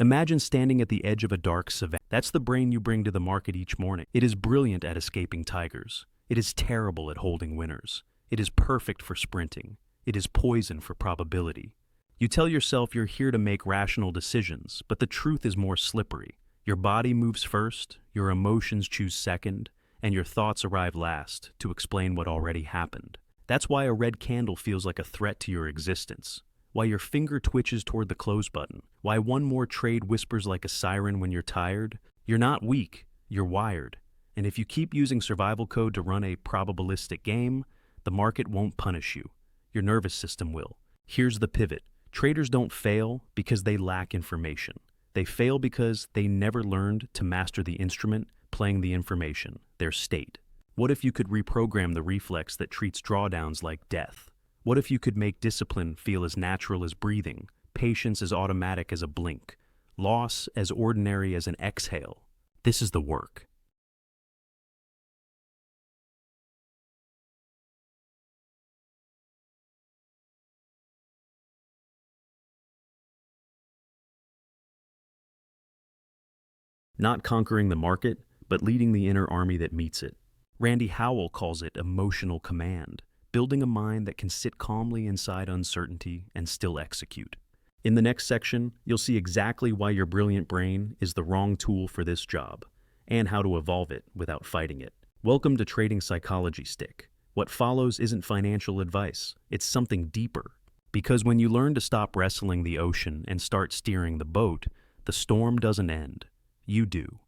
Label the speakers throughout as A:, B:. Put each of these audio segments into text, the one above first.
A: Imagine standing at the edge of a dark savanna. That's the brain you bring to the market each morning. It is brilliant at escaping tigers. It is terrible at holding winners. It is perfect for sprinting. It is poison for probability. You tell yourself you're here to make rational decisions, but the truth is more slippery. Your body moves first, your emotions choose second, and your thoughts arrive last to explain what already happened. That's why a red candle feels like a threat to your existence. Why your finger twitches toward the close button. Why one more trade whispers like a siren when you're tired. You're not weak, you're wired. And if you keep using survival code to run a probabilistic game, the market won't punish you. Your nervous system will. Here's the pivot. Traders don't fail because they lack information. They fail because they never learned to master the instrument playing the information, their state. What if you could reprogram the reflex that treats drawdowns like death? What if you could make discipline feel as natural as breathing, patience as automatic as a blink, loss as ordinary as an exhale? This is the work. Not conquering the market, but leading the inner army that meets it. Randy Howell calls it emotional command, building a mind that can sit calmly inside uncertainty and still execute. In the next section, you'll see exactly why your brilliant brain is the wrong tool for this job, and how to evolve it without fighting it. Welcome to Trading Psychology Stick. What follows isn't financial advice, it's something deeper. Because when you learn to stop wrestling the ocean and start steering the boat, the storm doesn't end. You do.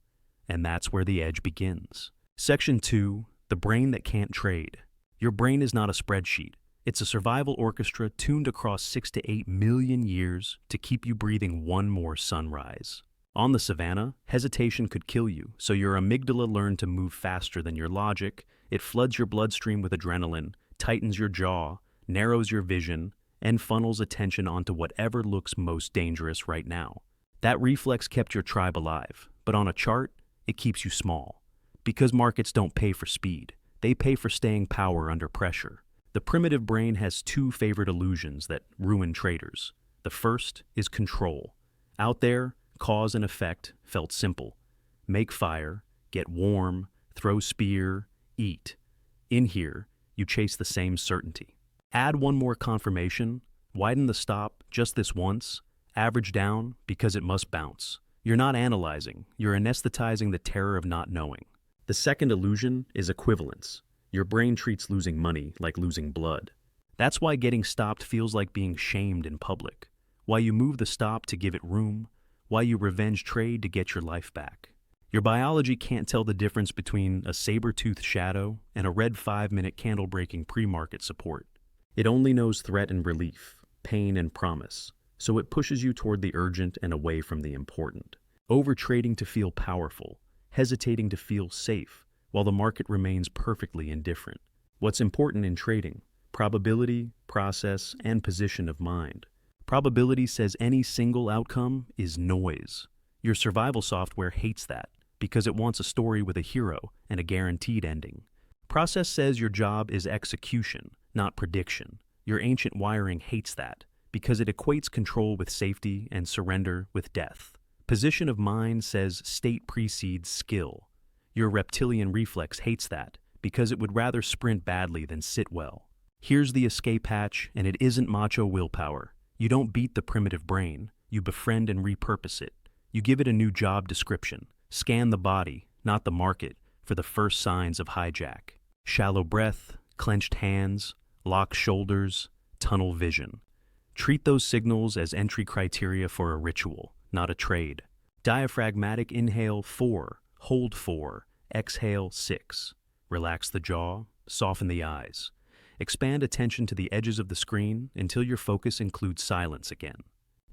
A: And that's where the edge begins. Section 2, the brain that can't trade. Your brain is not a spreadsheet. It's a survival orchestra tuned across 6 to 8 million years to keep you breathing one more sunrise. On the savannah, hesitation could kill you, so your amygdala learned to move faster than your logic. It floods your bloodstream with adrenaline, tightens your jaw, narrows your vision, and funnels attention onto whatever looks most dangerous right now. That reflex kept your tribe alive, but on a chart, it keeps you small. Because markets don't pay for speed, they pay for staying power under pressure. The primitive brain has two favorite illusions that ruin traders. The first is control. Out there, cause and effect felt simple. Make fire, get warm, throw spear, eat. In here, you chase the same certainty. Add one more confirmation, widen the stop just this once, average down because it must bounce. You're not analyzing, you're anesthetizing the terror of not knowing. The second illusion is equivalence. Your brain treats losing money like losing blood. That's why getting stopped feels like being shamed in public. Why you move the stop to give it room. Why you revenge trade to get your life back. Your biology can't tell the difference between a saber-toothed shadow and a red 5-minute candle-breaking pre-market support. It only knows threat and relief, pain and promise. So it pushes you toward the urgent and away from the important. Overtrading to feel powerful, hesitating to feel safe, while the market remains perfectly indifferent. What's important in trading? Probability, process, and position of mind. Probability says any single outcome is noise. Your survival software hates that because it wants a story with a hero and a guaranteed ending. Process says your job is execution, not prediction. Your ancient wiring hates that because it equates control with safety and surrender with death. Position of mind says state precedes skill. Your reptilian reflex hates that because it would rather sprint badly than sit well. Here's the escape hatch, and it isn't macho willpower. You don't beat the primitive brain, you befriend and repurpose it. You give it a new job description. Scan the body, not the market, for the first signs of hijack. Shallow breath, clenched hands, locked shoulders, tunnel vision. Treat those signals as entry criteria for a ritual, not a trade. Diaphragmatic inhale 4, hold 4, exhale 6. Relax the jaw, soften the eyes. Expand attention to the edges of the screen until your focus includes silence again.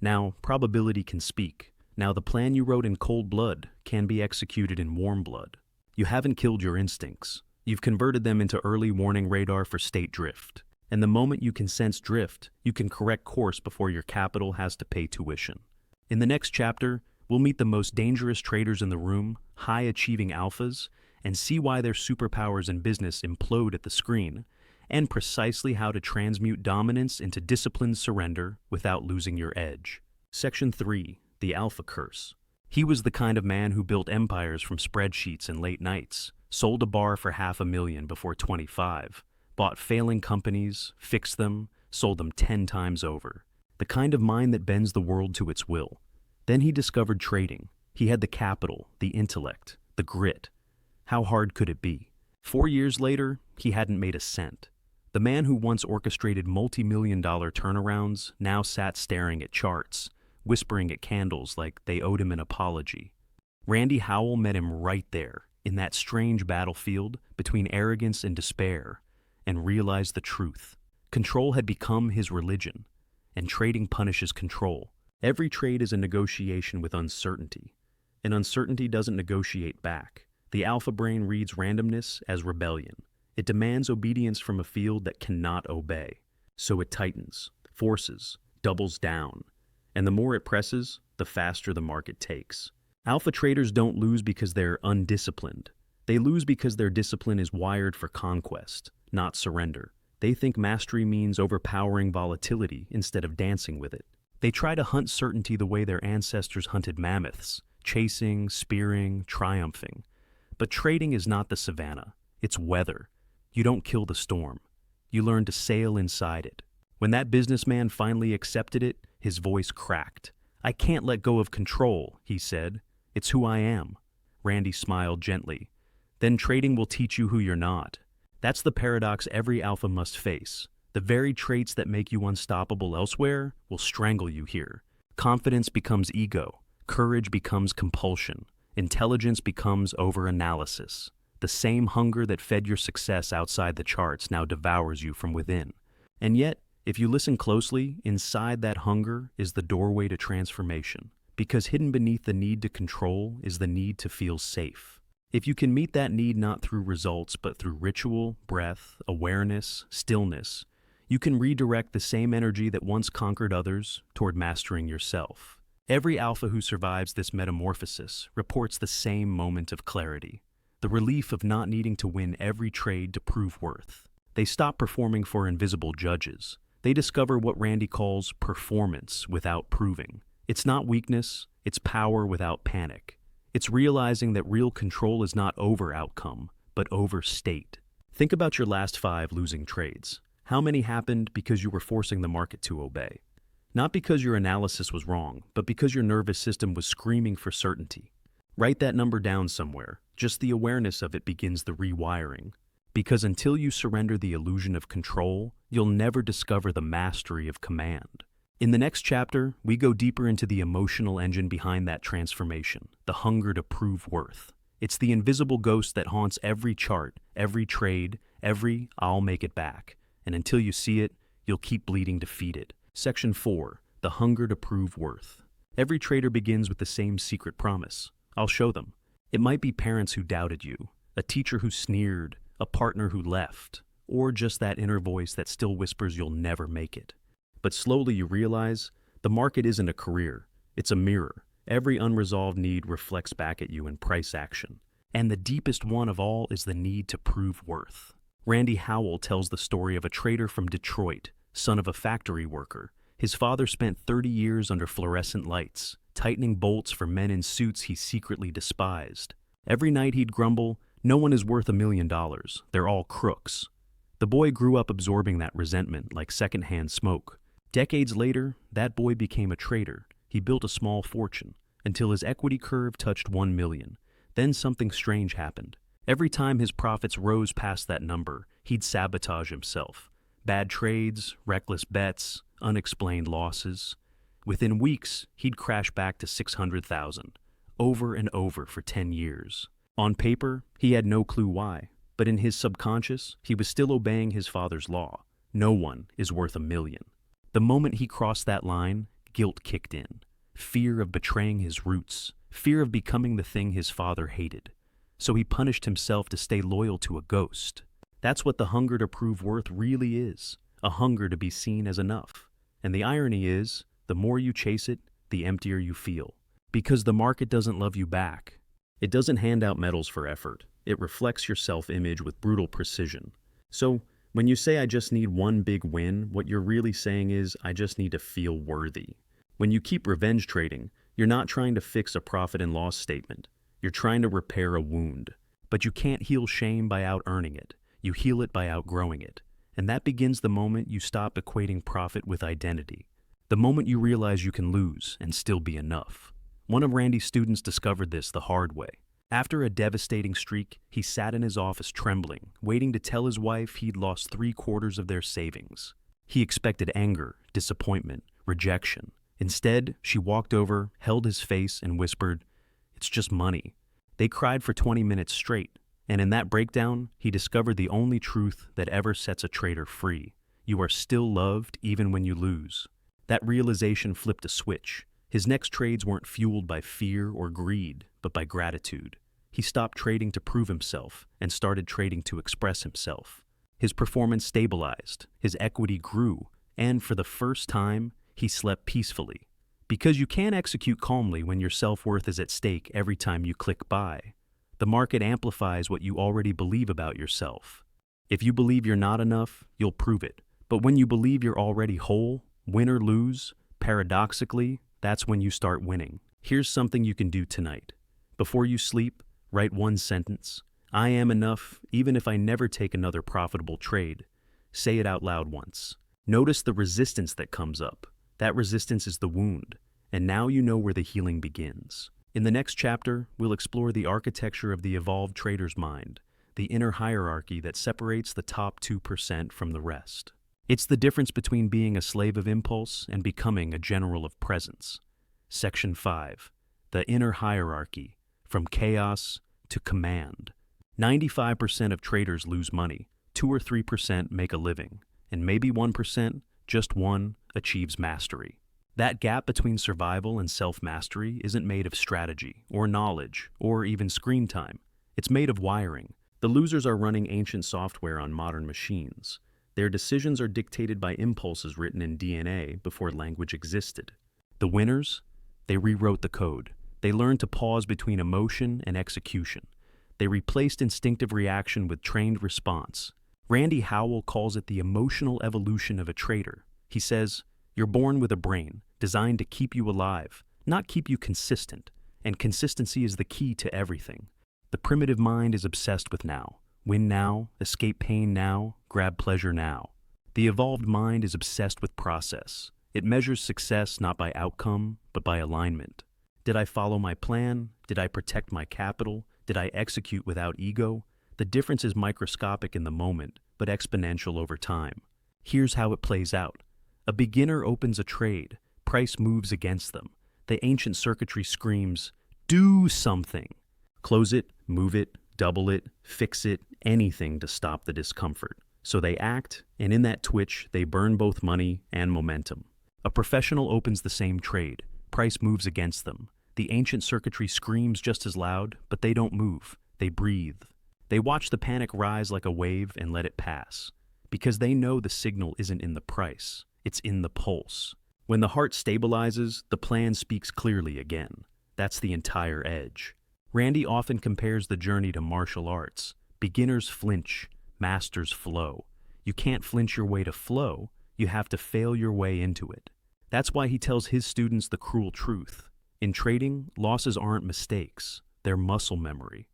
A: Now, probability can speak. Now the plan you wrote in cold blood can be executed in warm blood. You haven't killed your instincts. You've converted them into early warning radar for state drift. And the moment you can sense drift, you can correct course before your capital has to pay tuition. In the next chapter, we'll meet the most dangerous traders in the room, high-achieving alphas, and see why their superpowers in business implode at the screen, and precisely how to transmute dominance into disciplined surrender without losing your edge. Section 3. the alpha curse. He was the kind of man who built empires from spreadsheets and late nights, sold a bar for $500,000 before 25, bought failing companies, fixed them, sold them 10 times over. The kind of mind that bends the world to its will. Then he discovered trading. He had the capital, the intellect, the grit. How hard could it be? 4 years later, he hadn't made a cent. The man who once orchestrated multi-million-dollar turnarounds now sat staring at charts, whispering at candles like they owed him an apology. Randy Howell met him right there, in that strange battlefield between arrogance and despair, and realized the truth. Control had become his religion, and trading punishes control. Every trade is a negotiation with uncertainty, and uncertainty doesn't negotiate back. The alpha brain reads randomness as rebellion. It demands obedience from a field that cannot obey. So it tightens, forces, doubles down. And the more it presses, the faster the market takes. Alpha traders don't lose because they're undisciplined. They lose because their discipline is wired for conquest, not surrender. They think mastery means overpowering volatility instead of dancing with it. They try to hunt certainty the way their ancestors hunted mammoths, chasing, spearing, triumphing. But trading is not the savannah. It's weather. You don't kill the storm. You learn to sail inside it. When that businessman finally accepted it, his voice cracked. "I can't let go of control," he said. "It's who I am." Randy smiled gently. "Then trading will teach you who you're not." That's the paradox every alpha must face. The very traits that make you unstoppable elsewhere will strangle you here. Confidence becomes ego. Courage becomes compulsion. Intelligence becomes overanalysis. The same hunger that fed your success outside the charts now devours you from within. And yet, if you listen closely, inside that hunger is the doorway to transformation. Because hidden beneath the need to control is the need to feel safe. If you can meet that need not through results but through ritual, breath, awareness, stillness, you can redirect the same energy that once conquered others toward mastering yourself. Every alpha who survives this metamorphosis reports the same moment of clarity. The relief of not needing to win every trade to prove worth. They stop performing for invisible judges. They discover what Randy calls performance without proving. It's not weakness, it's power without panic. It's realizing that real control is not over outcome, but over state. Think about your last 5 losing trades. How many happened because you were forcing the market to obey? Not because your analysis was wrong, but because your nervous system was screaming for certainty. Write that number down somewhere. Just the awareness of it begins the rewiring. Because until you surrender the illusion of control, you'll never discover the mastery of command. In the next chapter, we go deeper into the emotional engine behind that transformation, the hunger to prove worth. It's the invisible ghost that haunts every chart, every trade, every "I'll make it back." And until you see it, you'll keep bleeding defeated. Section 4. The hunger to prove worth. Every trader begins with the same secret promise. I'll show them. It might be parents who doubted you, a teacher who sneered, a partner who left, or just that inner voice that still whispers you'll never make it. But slowly you realize the market isn't a career, it's a mirror. Every unresolved need reflects back at you in price action. And the deepest one of all is the need to prove worth. Randy Howell tells the story of a trader from Detroit, son of a factory worker. His father spent 30 years under fluorescent lights, tightening bolts for men in suits he secretly despised. Every night he'd grumble, "No one is worth $1 million. They're all crooks." The boy grew up absorbing that resentment like secondhand smoke. Decades later, that boy became a trader. He built a small fortune, until his equity curve touched 1 million. Then something strange happened. Every time his profits rose past that number, he'd sabotage himself. Bad trades, reckless bets, unexplained losses. Within weeks, he'd crash back to 600,000, over and over for 10 years. On paper, he had no clue why, but in his subconscious, he was still obeying his father's law. No one is worth $1 million. The moment he crossed that line, guilt kicked in. Fear of betraying his roots, fear of becoming the thing his father hated. So he punished himself to stay loyal to a ghost. That's what the hunger to prove worth really is, a hunger to be seen as enough. And the irony is, the more you chase it, the emptier you feel. Because the market doesn't love you back. It doesn't hand out medals for effort. It reflects your self-image with brutal precision. So, when you say I just need one big win, what you're really saying is I just need to feel worthy. When you keep revenge trading, You're not trying to fix a profit and loss statement. You're trying to repair a wound. But you can't heal shame by out-earning it. You heal it by outgrowing it. And that begins the moment you stop equating profit with identity. The moment you realize you can lose and still be enough. One of Randy's students discovered this the hard way. After a devastating streak, he sat in his office trembling, waiting to tell his wife he'd lost 3/4 of their savings. He expected anger, disappointment, rejection. Instead, she walked over, held his face, and whispered, "It's just money." They cried for 20 minutes straight, and in that breakdown, he discovered the only truth that ever sets a trader free. You are still loved even when you lose. That realization flipped a switch. His next trades weren't fueled by fear or greed, but by gratitude. He stopped trading to prove himself and started trading to express himself. His performance stabilized, his equity grew, and for the first time, he slept peacefully. Because you can't execute calmly when your self-worth is at stake every time you click buy. The market amplifies what you already believe about yourself. If you believe you're not enough, you'll prove it. But when you believe you're already whole, win or lose, paradoxically, that's when you start winning. Here's something you can do tonight. Before you sleep, write one sentence. I am enough, even if I never take another profitable trade. Say it out loud once. Notice the resistance that comes up. That resistance is the wound, and now you know where the healing begins. In the next chapter, we'll explore the architecture of the evolved trader's mind, the inner hierarchy that separates the top 2% from the rest. It's the difference between being a slave of impulse and becoming a general of presence. Section 5. The inner hierarchy, from chaos to command. 95% of traders lose money, 2 or 3% make a living, and maybe 1%, just one, achieves mastery. That gap between survival and self-mastery isn't made of strategy or knowledge or even screen time. It's made of wiring. The losers are running ancient software on modern machines. Their decisions are dictated by impulses written in DNA before language existed. The winners? They rewrote the code. They learned to pause between emotion and execution. They replaced instinctive reaction with trained response. Randy Howell calls it the emotional evolution of a trader. He says, you're born with a brain designed to keep you alive, not keep you consistent. And consistency is the key to everything. The primitive mind is obsessed with now. Win now, escape pain now, grab pleasure now. The evolved mind is obsessed with process. It measures success not by outcome, but by alignment. Did I follow my plan? Did I protect my capital? Did I execute without ego? The difference is microscopic in the moment, but exponential over time. Here's how it plays out. A beginner opens a trade. Price moves against them. The ancient circuitry screams, do something. Close it, move it, double it, fix it, anything to stop the discomfort. So they act, and in that twitch, they burn both money and momentum. A professional opens the same trade. Price moves against them. The ancient circuitry screams just as loud, but they don't move. They breathe. They watch the panic rise like a wave and let it pass. Because they know the signal isn't in the price. It's in the pulse. When the heart stabilizes, the plan speaks clearly again. That's the entire edge. Randy often compares the journey to martial arts. Beginners flinch, masters flow. You can't flinch your way to flow, you have to fail your way into it. That's why he tells his students the cruel truth. In trading, losses aren't mistakes, they're muscle memory.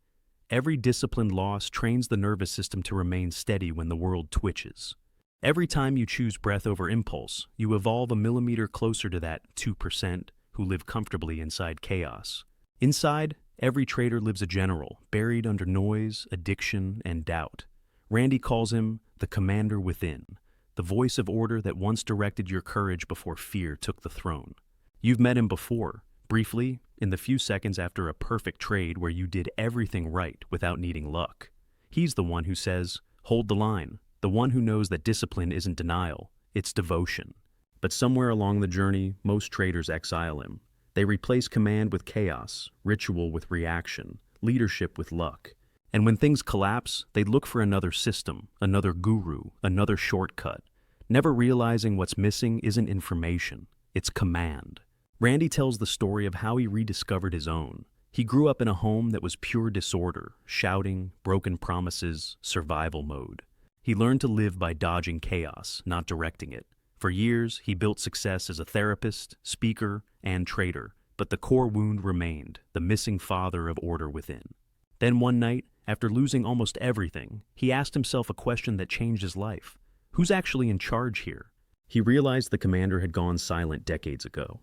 A: Every disciplined loss trains the nervous system to remain steady when the world twitches. Every time you choose breath over impulse, you evolve a millimeter closer to that 2% who live comfortably inside chaos. Inside, every trader lives a general, buried under noise, addiction, and doubt. Randy calls him the commander within, the voice of order that once directed your courage before fear took the throne. You've met him before, briefly, in the few seconds after a perfect trade where you did everything right without needing luck. He's the one who says, hold the line, the one who knows that discipline isn't denial, it's devotion. But somewhere along the journey, most traders exile him. They replace command with chaos, ritual with reaction, leadership with luck. And when things collapse, they look for another system, another guru, another shortcut, never realizing what's missing isn't information, it's command. Randy tells the story of how he rediscovered his own. He grew up in a home that was pure disorder, shouting, broken promises, survival mode. He learned to live by dodging chaos, not directing it. For years, he built success as a therapist, speaker, and trader, but the core wound remained, the missing father of order within. Then one night, after losing almost everything, he asked himself a question that changed his life. Who's actually in charge here? He realized the commander had gone silent decades ago.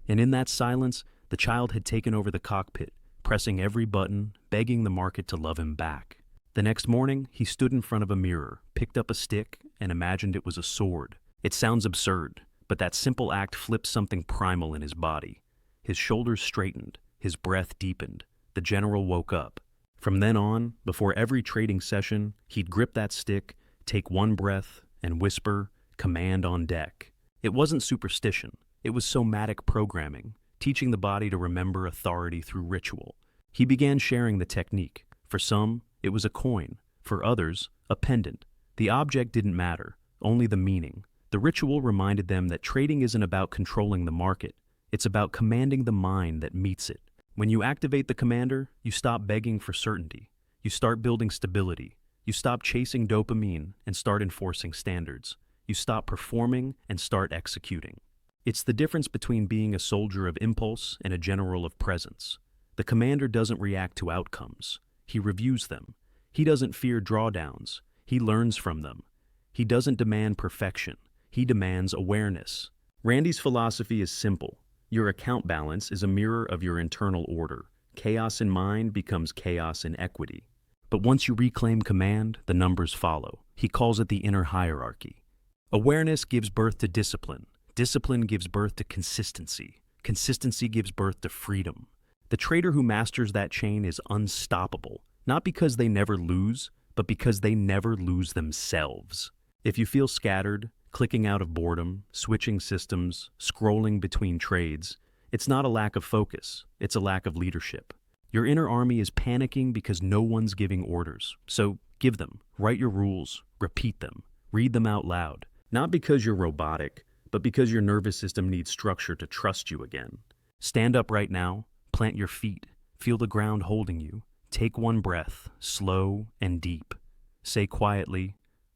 A: And in that silence, the child had taken over the cockpit, pressing every button, begging the market to love him back. The next morning, he stood in front of a mirror, picked up a stick, and imagined it was a sword. It sounds absurd, but that simple act flipped something primal in his body. His shoulders straightened, his breath deepened. The general woke up. From then on, before every trading session, he'd grip that stick, take one breath, and whisper, "Command on deck." It wasn't superstition. It was somatic programming, teaching the body to remember authority through ritual. He began sharing the technique. For some, it was a coin. For others, a pendant. The object didn't matter, only the meaning. The ritual reminded them that trading isn't about controlling the market. It's about commanding the mind that meets it. When you activate the commander, you stop begging for certainty. You start building stability. You stop chasing dopamine and start enforcing standards. You stop performing and start executing. It's the difference between being a soldier of impulse and a general of presence. The commander doesn't react to outcomes. He reviews them. He doesn't fear drawdowns. He learns from them. He doesn't demand perfection. He demands awareness. Randy's philosophy is simple. Your account balance is a mirror of your internal order. Chaos in mind becomes chaos in equity. But once you reclaim command, the numbers follow. He calls it the inner hierarchy. Awareness gives birth to discipline. Discipline gives birth to consistency. Consistency gives birth to freedom. The trader who masters that chain is unstoppable, not because they never lose, but because they never lose themselves. If you feel scattered, clicking out of boredom, switching systems, scrolling between trades, it's not a lack of focus, it's a lack of leadership. Your inner army is panicking because no one's giving orders. So give them, write your rules, repeat them, read them out loud. Not because you're robotic, but because your nervous system needs structure to trust you again. Stand up right now, plant your feet, feel the ground holding you. Take one breath, slow and deep. Say quietly,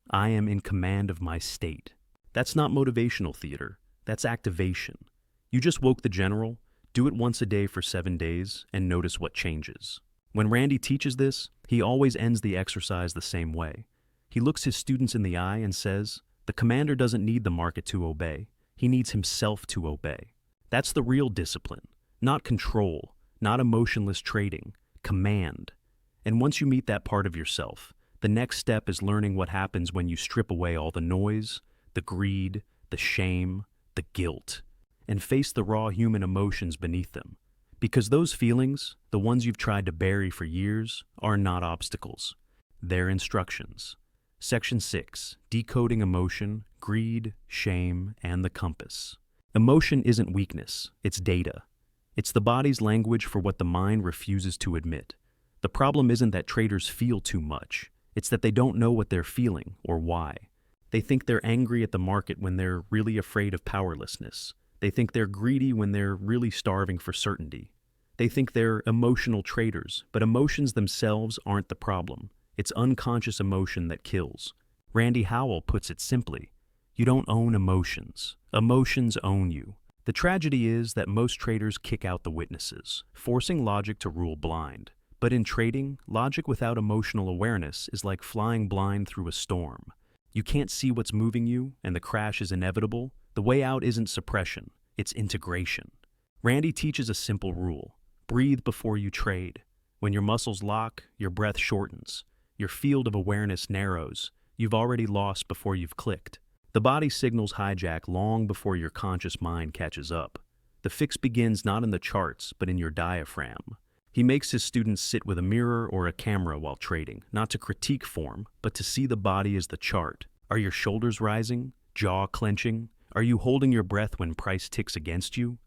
A: "I am in command of my state." That's not motivational theater, that's activation. You just woke the general, do it once a day for 7 days, and notice what changes. When Randy teaches this, he always ends the exercise the same way. He looks his students in the eye and says, the commander doesn't need the market to obey, he needs himself to obey. That's the real discipline, not control, not emotionless trading, command. And once you meet that part of yourself, the next step is learning what happens when you strip away all the noise, the greed, the shame, the guilt, and face the raw human emotions beneath them. Because those feelings, the ones you've tried to bury for years, are not obstacles. They're instructions. Section 6, Decoding Emotion, Greed, Shame, and the Compass. Emotion isn't weakness, it's data. It's the body's language for what the mind refuses to admit. The problem isn't that traders feel too much, it's that they don't know what they're feeling or why. They think they're angry at the market when they're really afraid of powerlessness. They think they're greedy when they're really starving for certainty. They think they're emotional traders, but emotions themselves aren't the problem. It's unconscious emotion that kills. Randy Howell puts it simply, you don't own emotions. Emotions own you. The tragedy is that most traders kick out the witnesses, forcing logic to rule blind. But in trading, logic without emotional awareness is like flying blind through a storm. You can't see what's moving you, and the crash is inevitable. The way out isn't suppression, it's integration. Randy teaches a simple rule. Breathe before you trade. When your muscles lock, your breath shortens. Your field of awareness narrows. You've already lost before you've clicked. The body signals hijack long before your conscious mind catches up. The fix begins not in the charts, but in your diaphragm. He makes his students sit with a mirror or a camera while trading, not to critique form, but to see the body as the chart. Are your shoulders rising? Jaw clenching? Are you holding your breath when price ticks against you?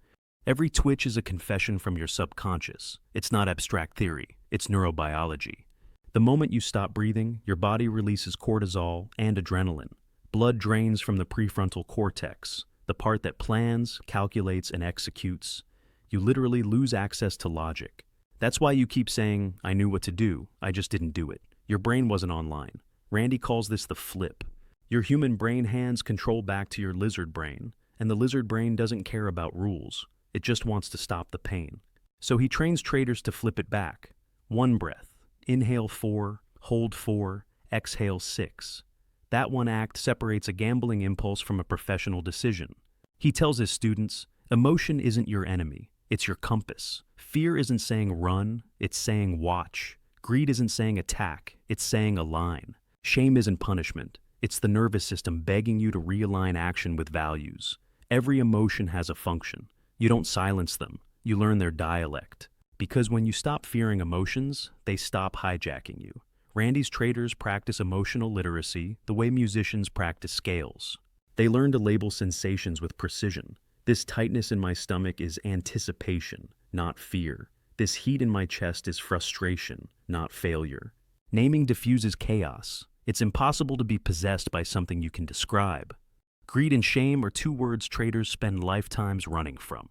A: Every twitch is a confession from your subconscious. It's not abstract theory, it's neurobiology. The moment you stop breathing, your body releases cortisol and adrenaline. Blood drains from the prefrontal cortex, the part that plans, calculates, and executes. You literally lose access to logic. That's why you keep saying, I knew what to do, I just didn't do it. Your brain wasn't online. Randy calls this the flip. Your human brain hands control back to your lizard brain, and the lizard brain doesn't care about rules. It just wants to stop the pain. So he trains traders to flip it back. One breath. Inhale 4, hold 4, exhale 6. That one act separates a gambling impulse from a professional decision. He tells his students, emotion isn't your enemy, it's your compass. Fear isn't saying run, it's saying watch. Greed isn't saying attack, it's saying align. Shame isn't punishment, it's the nervous system begging you to realign action with values. Every emotion has a function. You don't silence them, you learn their dialect. Because when you stop fearing emotions, they stop hijacking you. Randy's traders practice emotional literacy the way musicians practice scales. They learn to label sensations with precision. This tightness in my stomach is anticipation, not fear. This heat in my chest is frustration, not failure. Naming diffuses chaos. It's impossible to be possessed by something you can describe. Greed and shame are two words traders spend lifetimes running from.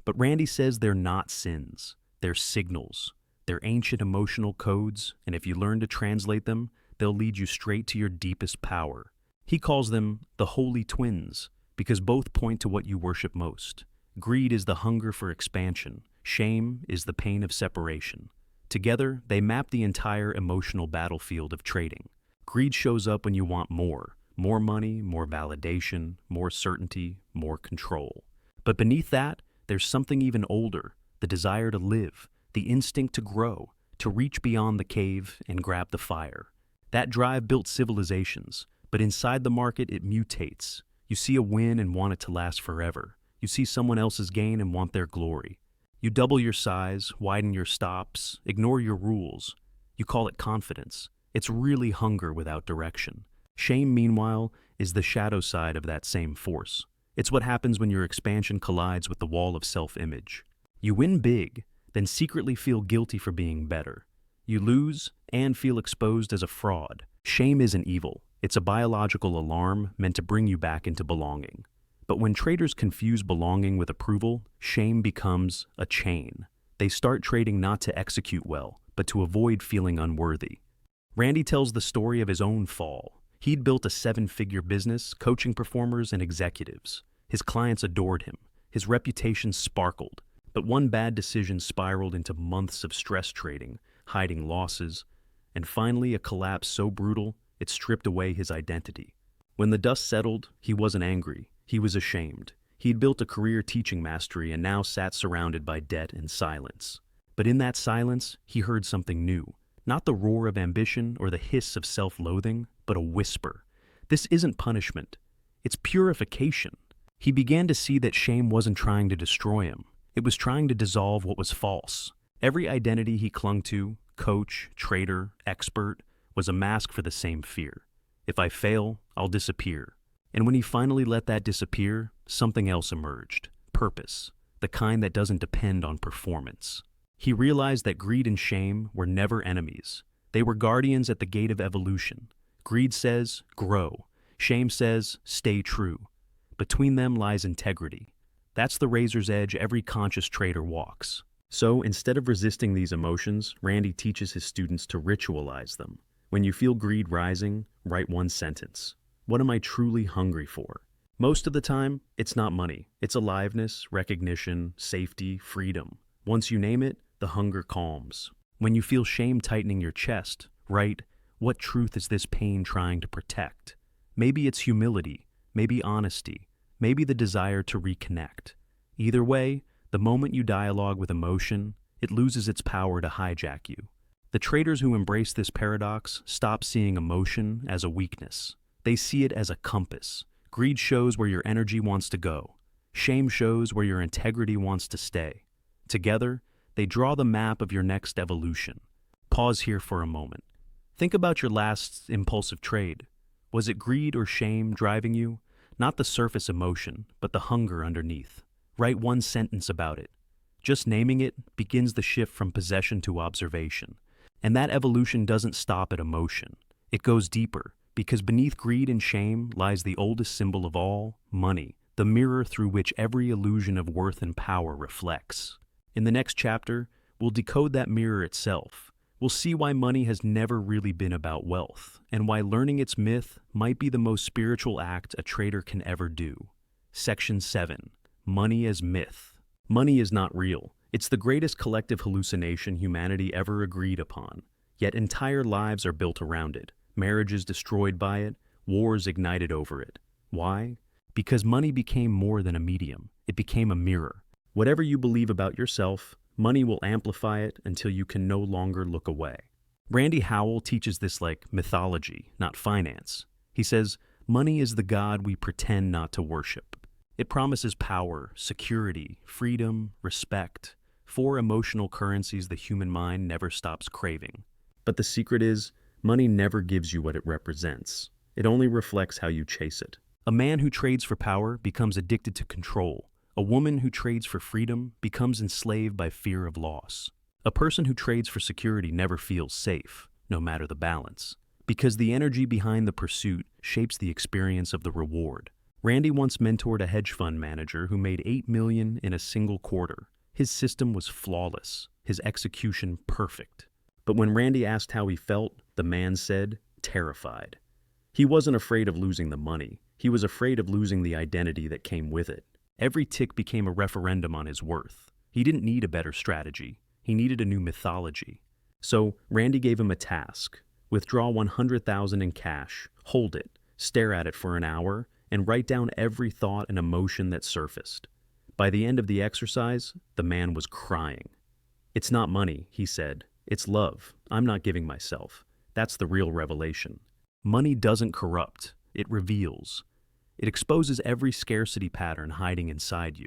A: But Randy says they're not sins. They're signals. They're ancient emotional codes, and if you learn to translate them, they'll lead you straight to your deepest power. He calls them the holy twins, because both point to what you worship most. Greed is the hunger for expansion. Shame is the pain of separation. Together, they map the entire emotional battlefield of trading. Greed shows up when you want more. More money, more validation, more certainty, more control. But beneath that, there's something even older, the desire to live, the instinct to grow, to reach beyond the cave and grab the fire. That drive built civilizations, but inside the market it mutates. You see a win and want it to last forever. You see someone else's gain and want their glory. You double your size, widen your stops, ignore your rules. You call it confidence. It's really hunger without direction. Shame, meanwhile, is the shadow side of that same force. It's what happens when your expansion collides with the wall of self-image. You win big, then secretly feel guilty for being better. You lose and feel exposed as a fraud. Shame isn't evil. It's a biological alarm meant to bring you back into belonging. But when traders confuse belonging with approval, shame becomes a chain. They start trading not to execute well, but to avoid feeling unworthy. Randy tells the story of his own fall. He'd built a 7-figure business, coaching performers and executives. His clients adored him. His reputation sparkled. But one bad decision spiraled into months of stress trading, hiding losses, and finally a collapse so brutal it stripped away his identity. When the dust settled, he wasn't angry. He was ashamed. He'd built a career teaching mastery and now sat surrounded by debt and silence. But in that silence, he heard something new. Not the roar of ambition or the hiss of self-loathing, but a whisper. This isn't punishment. It's purification. He began to see that shame wasn't trying to destroy him. It was trying to dissolve what was false. Every identity he clung to, coach, trader, expert, was a mask for the same fear. If I fail, I'll disappear. And when he finally let that disappear, something else emerged. Purpose. The kind that doesn't depend on performance. He realized that greed and shame were never enemies. They were guardians at the gate of evolution. Greed says, grow. Shame says, stay true. Between them lies integrity. That's the razor's edge every conscious trader walks. So instead of resisting these emotions, Randy teaches his students to ritualize them. When you feel greed rising, write one sentence. What am I truly hungry for? Most of the time, it's not money. It's aliveness, recognition, safety, freedom. Once you name it, the hunger calms. When you feel shame tightening your chest, write, what truth is this pain trying to protect? Maybe it's humility, maybe honesty, maybe the desire to reconnect. Either way, the moment you dialogue with emotion, it loses its power to hijack you. The traders who embrace this paradox stop seeing emotion as a weakness. They see it as a compass. Greed shows where your energy wants to go. Shame shows where your integrity wants to stay. Together, they draw the map of your next evolution. Pause here for a moment. Think about your last impulsive trade. Was it greed or shame driving you? Not the surface emotion, but the hunger underneath. Write one sentence about it. Just naming it begins the shift from possession to observation. And that evolution doesn't stop at emotion. It goes deeper, because beneath greed and shame lies the oldest symbol of all, money, the mirror through which every illusion of worth and power reflects. In the next chapter, we'll decode that mirror itself. We'll see why money has never really been about wealth, and why learning its myth might be the most spiritual act a trader can ever do. Section 7. Money as Myth. Money is not real. It's the greatest collective hallucination humanity ever agreed upon. Yet entire lives are built around it, marriages destroyed by it, wars ignited over it. Why? Because money became more than a medium. It became a mirror. Whatever you believe about yourself, money will amplify it until you can no longer look away. Randy Howell teaches this like mythology, not finance. He says, money is the god we pretend not to worship. It promises power, security, freedom, respect, four emotional currencies the human mind never stops craving. But the secret is, money never gives you what it represents. It only reflects how you chase it. A man who trades for power becomes addicted to control. A woman who trades for freedom becomes enslaved by fear of loss. A person who trades for security never feels safe, no matter the balance, because the energy behind the pursuit shapes the experience of the reward. Randy once mentored a hedge fund manager who made $8 million in a single quarter. His system was flawless, his execution perfect. But when Randy asked how he felt, the man said, terrified. He wasn't afraid of losing the money. He was afraid of losing the identity that came with it. Every tick became a referendum on his worth. He didn't need a better strategy. He needed a new mythology. So Randy gave him a task. Withdraw $100,000 in cash, hold it, stare at it for an hour, and write down every thought and emotion that surfaced. By the end of the exercise, the man was crying. It's not money, he said. It's love. I'm not giving myself. That's the real revelation. Money doesn't corrupt. It reveals. It exposes every scarcity pattern hiding inside you.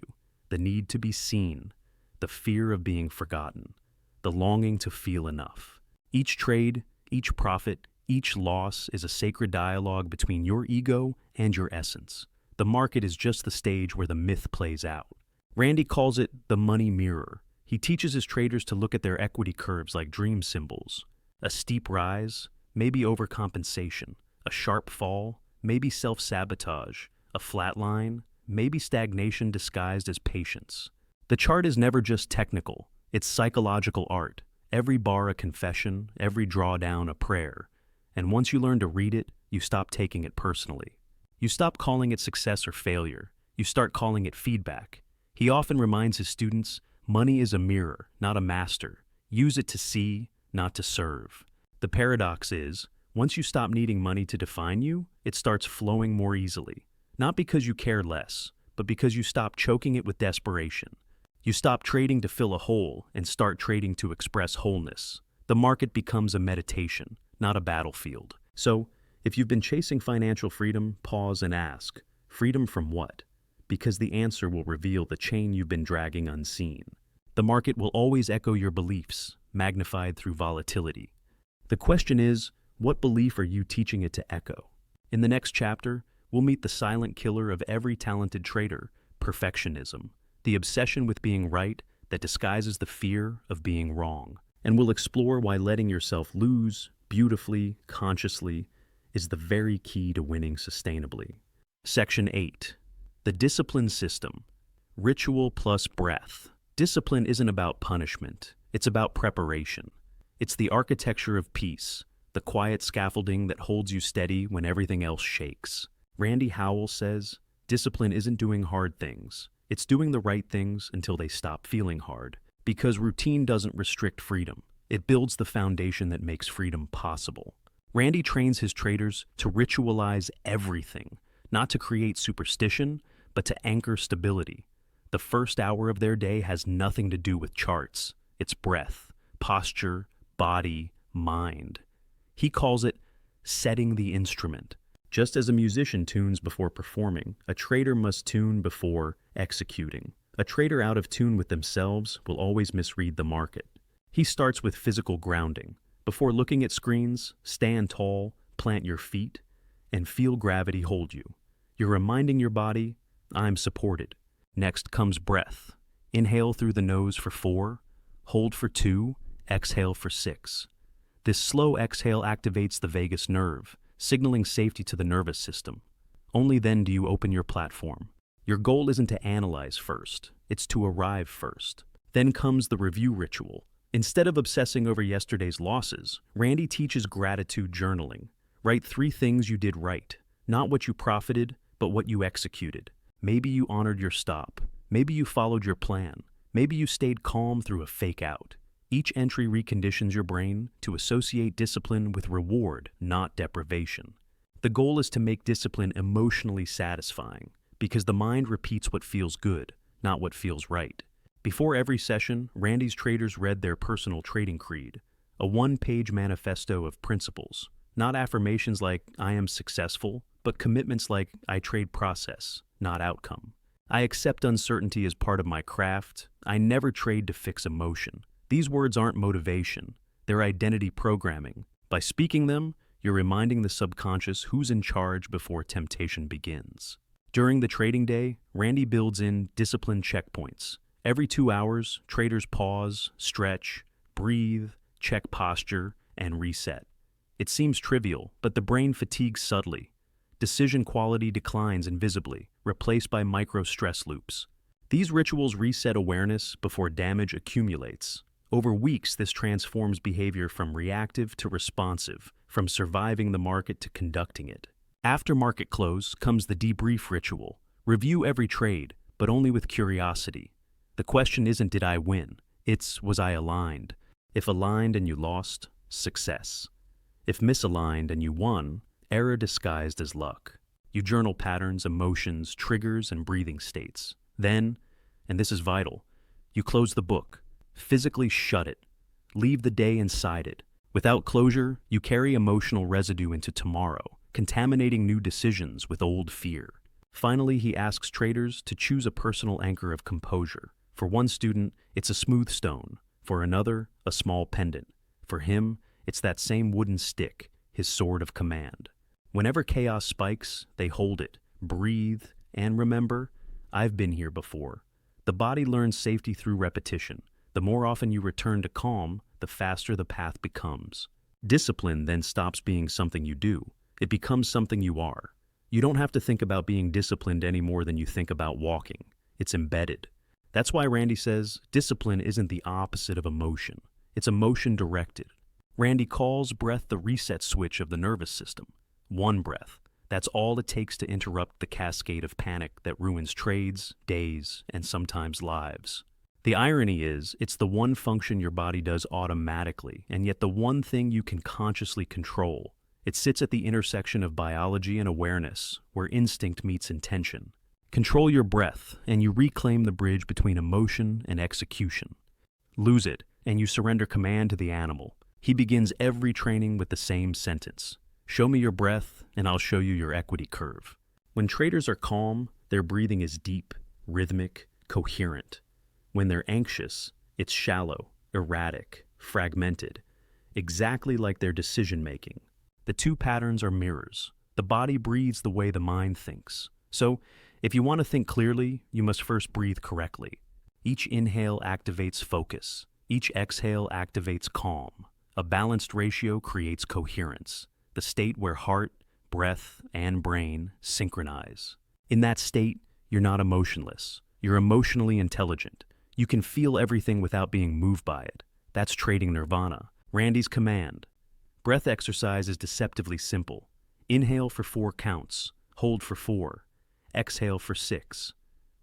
A: The need to be seen. The fear of being forgotten. The longing to feel enough. Each trade, each profit, each loss is a sacred dialogue between your ego and your essence. The market is just the stage where the myth plays out. Randy calls it the money mirror. He teaches his traders to look at their equity curves like dream symbols. A steep rise, maybe overcompensation. A sharp fall, maybe self-sabotage. A flat line, maybe stagnation disguised as patience. The chart is never just technical. It's psychological art. Every bar a confession, every drawdown a prayer. And once you learn to read it, you stop taking it personally. You stop calling it success or failure. You start calling it feedback. He often reminds his students, money is a mirror, not a master. Use it to see, not to serve. The paradox is, once you stop needing money to define you, it starts flowing more easily. Not because you care less, but because you stop choking it with desperation. You stop trading to fill a hole and start trading to express wholeness. The market becomes a meditation, not a battlefield. So, if you've been chasing financial freedom, pause and ask, freedom from what? Because the answer will reveal the chain you've been dragging unseen. The market will always echo your beliefs, magnified through volatility. The question is, what belief are you teaching it to echo? In the next chapter, we'll meet the silent killer of every talented trader, perfectionism, the obsession with being right that disguises the fear of being wrong. And we'll explore why letting yourself lose, beautifully, consciously, is the very key to winning sustainably. Section 8. The discipline system. Ritual plus breath. Discipline isn't about punishment. It's about preparation. It's the architecture of peace, the quiet scaffolding that holds you steady when everything else shakes. Randy Howell says, discipline isn't doing hard things. It's doing the right things until they stop feeling hard. Because routine doesn't restrict freedom. It builds the foundation that makes freedom possible. Randy trains his traders to ritualize everything, not to create superstition, but to anchor stability. The first hour of their day has nothing to do with charts. It's breath, posture, body, mind. He calls it setting the instrument. Just as a musician tunes before performing, a trader must tune before executing. A trader out of tune with themselves will always misread the market. He starts with physical grounding. Before looking at screens, stand tall, plant your feet, and feel gravity hold you. You're reminding your body, I'm supported. Next comes breath. Inhale through the nose for 4, hold for 2, exhale for 6. This slow exhale activates the vagus nerve, signaling safety to the nervous system. Only then do you open your platform. Your goal isn't to analyze first, it's to arrive first. Then comes the review ritual. Instead of obsessing over yesterday's losses, Randy teaches gratitude journaling. Write 3 things you did right, not what you profited, but what you executed. Maybe you honored your stop. Maybe you followed your plan. Maybe you stayed calm through a fake out. Each entry reconditions your brain to associate discipline with reward, not deprivation. The goal is to make discipline emotionally satisfying, because the mind repeats what feels good, not what feels right. Before every session, Randy's traders read their personal trading creed, a one-page manifesto of principles. Not affirmations like, I am successful, but commitments like, I trade process, not outcome. I accept uncertainty as part of my craft. I never trade to fix emotion. These words aren't motivation. They're identity programming. By speaking them, you're reminding the subconscious who's in charge before temptation begins. During the trading day, Randy builds in discipline checkpoints. Every 2 hours, traders pause, stretch, breathe, check posture, and reset. It seems trivial, but the brain fatigues subtly. Decision quality declines invisibly, replaced by micro-stress loops. These rituals reset awareness before damage accumulates. Over weeks, this transforms behavior from reactive to responsive, from surviving the market to conducting it. After market close comes the debrief ritual. Review every trade, but only with curiosity. The question isn't, did I win? It's, was I aligned? If aligned and you lost, success. If misaligned and you won, error disguised as luck. You journal patterns, emotions, triggers, and breathing states. Then, and this is vital, you close the book. Physically shut it. Leave the day inside it. Without closure, you carry emotional residue into tomorrow, contaminating new decisions with old fear. Finally, he asks traders to choose a personal anchor of composure. For one student, it's a smooth stone. For another, a small pendant. For him, it's that same wooden stick, his sword of command. Whenever chaos spikes, they hold it, breathe, and remember, I've been here before. The body learns safety through repetition. The more often you return to calm, the faster the path becomes. Discipline then stops being something you do. It becomes something you are. You don't have to think about being disciplined any more than you think about walking. It's embedded. That's why Randy says discipline isn't the opposite of emotion. It's emotion directed. Randy calls breath the reset switch of the nervous system. One breath. That's all it takes to interrupt the cascade of panic that ruins trades, days, and sometimes lives. The irony is, it's the one function your body does automatically, and yet the one thing you can consciously control. It sits at the intersection of biology and awareness, where instinct meets intention. Control your breath, and you reclaim the bridge between emotion and execution. Lose it, and you surrender command to the animal. He begins every training with the same sentence. Show me your breath, and I'll show you your equity curve. When traders are calm, their breathing is deep, rhythmic, coherent. When they're anxious, it's shallow, erratic, fragmented, exactly like their decision-making. The two patterns are mirrors. The body breathes the way the mind thinks. So, if you want to think clearly, you must first breathe correctly. Each inhale activates focus. Each exhale activates calm. A balanced ratio creates coherence, the state where heart, breath, and brain synchronize. In that state, you're not emotionless. You're emotionally intelligent. You can feel everything without being moved by it. That's trading nirvana. Randy's command. Breath exercise is deceptively simple. Inhale for 4 counts. Hold for 4. Exhale for 6.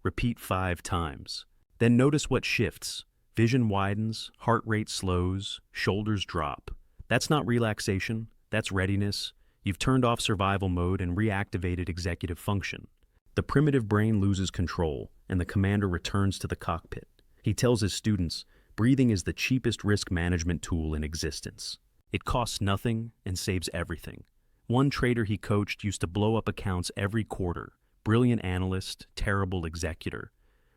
A: Repeat 5 times. Then notice what shifts. Vision widens, heart rate slows, shoulders drop. That's not relaxation. That's readiness. You've turned off survival mode and reactivated executive function. The primitive brain loses control, and the commander returns to the cockpit. He tells his students, breathing is the cheapest risk management tool in existence. It costs nothing and saves everything. One trader he coached used to blow up accounts every quarter. Brilliant analyst, terrible executor.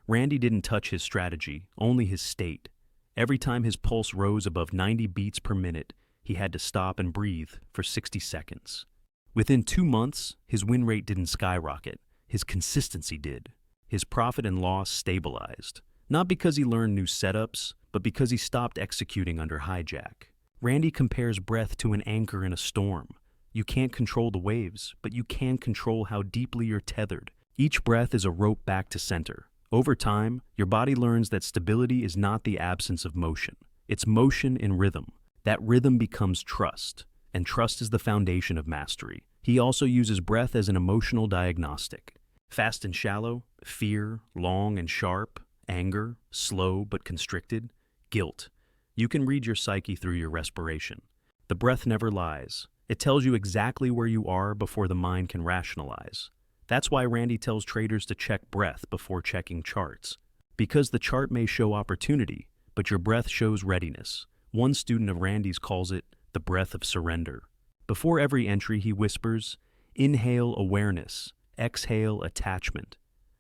A: Randy didn't touch his strategy, only his state. Every time his pulse rose above 90 beats per minute, he had to stop and breathe for 60 seconds. Within 2 months, his win rate didn't skyrocket. His consistency did. His profit and loss stabilized. Not because he learned new setups, but because he stopped executing under hijack. Randy compares breath to an anchor in a storm. You can't control the waves, but you can control how deeply you're tethered. Each breath is a rope back to center. Over time, your body learns that stability is not the absence of motion. It's motion in rhythm. That rhythm becomes trust, and trust is the foundation of mastery. He also uses breath as an emotional diagnostic. Fast and shallow, fear, long and sharp, Anger, slow but constricted? Guilt. You can read your psyche through your respiration. The breath never lies. It tells you exactly where you are before the mind can rationalize. That's why Randy tells traders to check breath before checking charts. Because the chart may show opportunity, but your breath shows readiness. One student of Randy's calls it the breath of surrender. Before every entry, he whispers, "Inhale awareness, exhale attachment."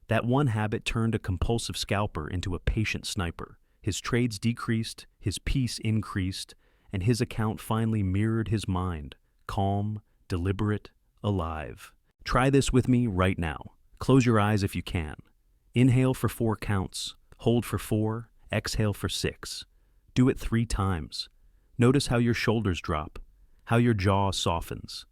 A: That one habit turned a compulsive scalper into a patient sniper. His trades decreased, his peace increased, and his account finally mirrored his mind, calm, deliberate, alive. Try this with me right now. Close your eyes if you can. Inhale for 4 counts, hold for 4, exhale for 6. Do it 3 times. Notice how your shoulders drop, how your jaw softens.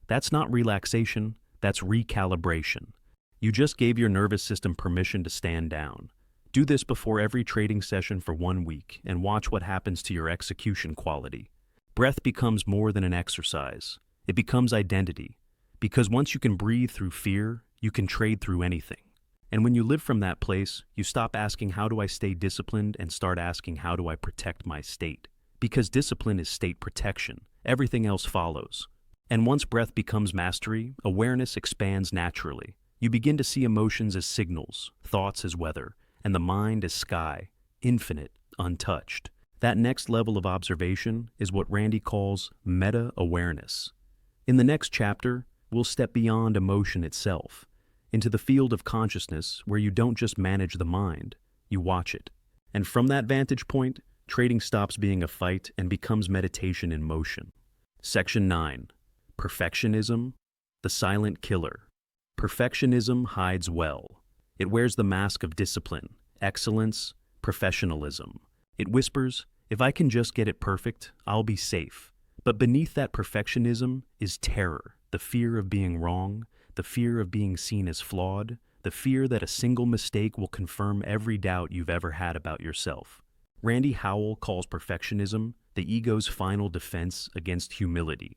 A: That's not relaxation, that's recalibration. You just gave your nervous system permission to stand down. Do this before every trading session for 1 week and watch what happens to your execution quality. Breath becomes more than an exercise. It becomes identity. Because once you can breathe through fear, you can trade through anything. And when you live from that place, you stop asking, how do I stay disciplined, and start asking, how do I protect my state? Because discipline is state protection. Everything else follows. And once breath becomes mastery, awareness expands naturally. You begin to see emotions as signals, thoughts as weather, and the mind as sky, infinite, untouched. That next level of observation is what Randy calls meta-awareness. In the next chapter, we'll step beyond emotion itself, into the field of consciousness where you don't just manage the mind, you watch it. And from that vantage point, trading stops being a fight and becomes meditation in motion. Section 9. Perfectionism, the silent killer. Perfectionism hides well. It wears the mask of discipline, excellence, professionalism. It whispers, if I can just get it perfect, I'll be safe. But beneath that perfectionism is terror, the fear of being wrong, the fear of being seen as flawed, the fear that a single mistake will confirm every doubt you've ever had about yourself. Randy Howell calls perfectionism the ego's final defense against humility.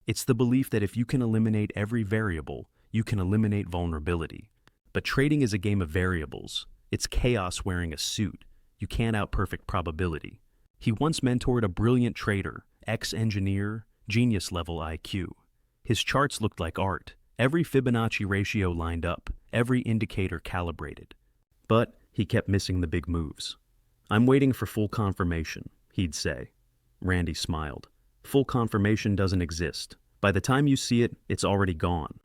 A: It's the belief that if you can eliminate every variable, you can eliminate vulnerability. But trading is a game of variables. It's chaos wearing a suit. You can't out-perfect probability. He once mentored a brilliant trader, ex-engineer, genius-level IQ. His charts looked like art. Every Fibonacci ratio lined up, every indicator calibrated. But he kept missing the big moves. I'm waiting for full confirmation, he'd say. Randy smiled. Full confirmation doesn't exist. By the time you see it, it's already gone.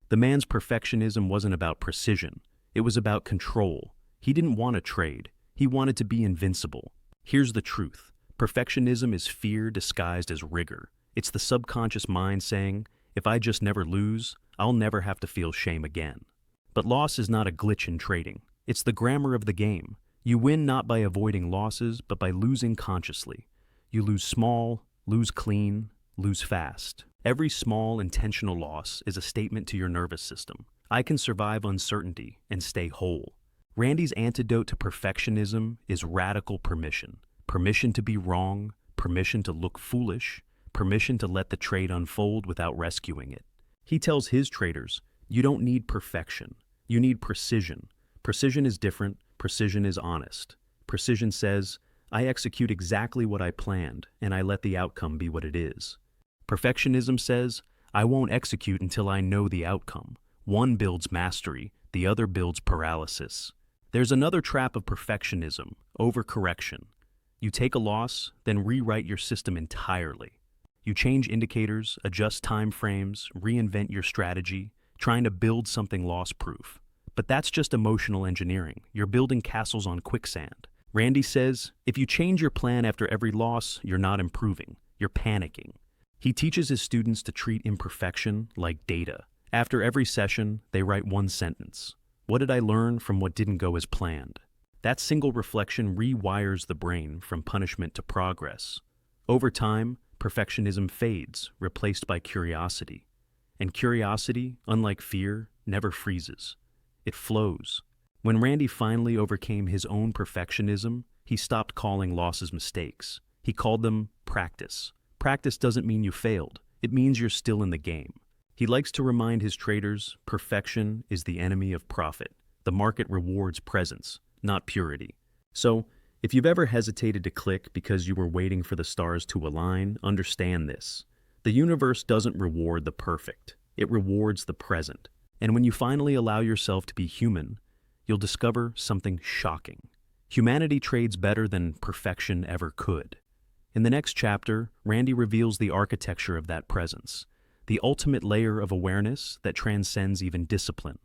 A: The man's perfectionism wasn't about precision. It was about control. He didn't want to trade. He wanted to be invincible. Here's the truth. Perfectionism is fear disguised as rigor. It's the subconscious mind saying, if I just never lose, I'll never have to feel shame again. But loss is not a glitch in trading. It's the grammar of the game. You win not by avoiding losses, but by losing consciously. You lose small, lose clean, lose fast. Every small, intentional loss is a statement to your nervous system. I can survive uncertainty and stay whole. Randy's antidote to perfectionism is radical permission. Permission to be wrong, permission to look foolish, permission to let the trade unfold without rescuing it. He tells his traders, you don't need perfection. You need precision. Precision is different. Precision is honest. Precision says, I execute exactly what I planned, and I let the outcome be what it is. Perfectionism says, I won't execute until I know the outcome. One builds mastery, the other builds paralysis. There's another trap of perfectionism, overcorrection. You take a loss, then rewrite your system entirely. You change indicators, adjust time frames, reinvent your strategy, trying to build something loss-proof. But that's just emotional engineering. You're building castles on quicksand. Randy says, if you change your plan after every loss, you're not improving. You're panicking. He teaches his students to treat imperfection like data. After every session, they write one sentence. What did I learn from what didn't go as planned? That single reflection rewires the brain from punishment to progress. Over time, perfectionism fades, replaced by curiosity. And curiosity, unlike fear, never freezes. It flows. When Randy finally overcame his own perfectionism, he stopped calling losses mistakes. He called them practice. Practice doesn't mean you failed. It means you're still in the game. He likes to remind his traders, perfection is the enemy of profit. The market rewards presence, not purity. So, if you've ever hesitated to click because you were waiting for the stars to align, understand this. The universe doesn't reward the perfect, it rewards the present. And when you finally allow yourself to be human, you'll discover something shocking. Humanity trades better than perfection ever could. In the next chapter, Randy reveals the architecture of that presence, the ultimate layer of awareness that transcends even discipline.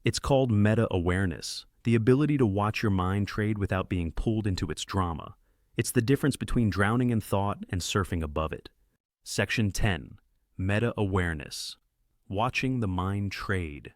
A: It's called meta-awareness, the ability to watch your mind trade without being pulled into its drama. It's the difference between drowning in thought and surfing above it. Section 10. Meta-awareness. Watching the mind trade.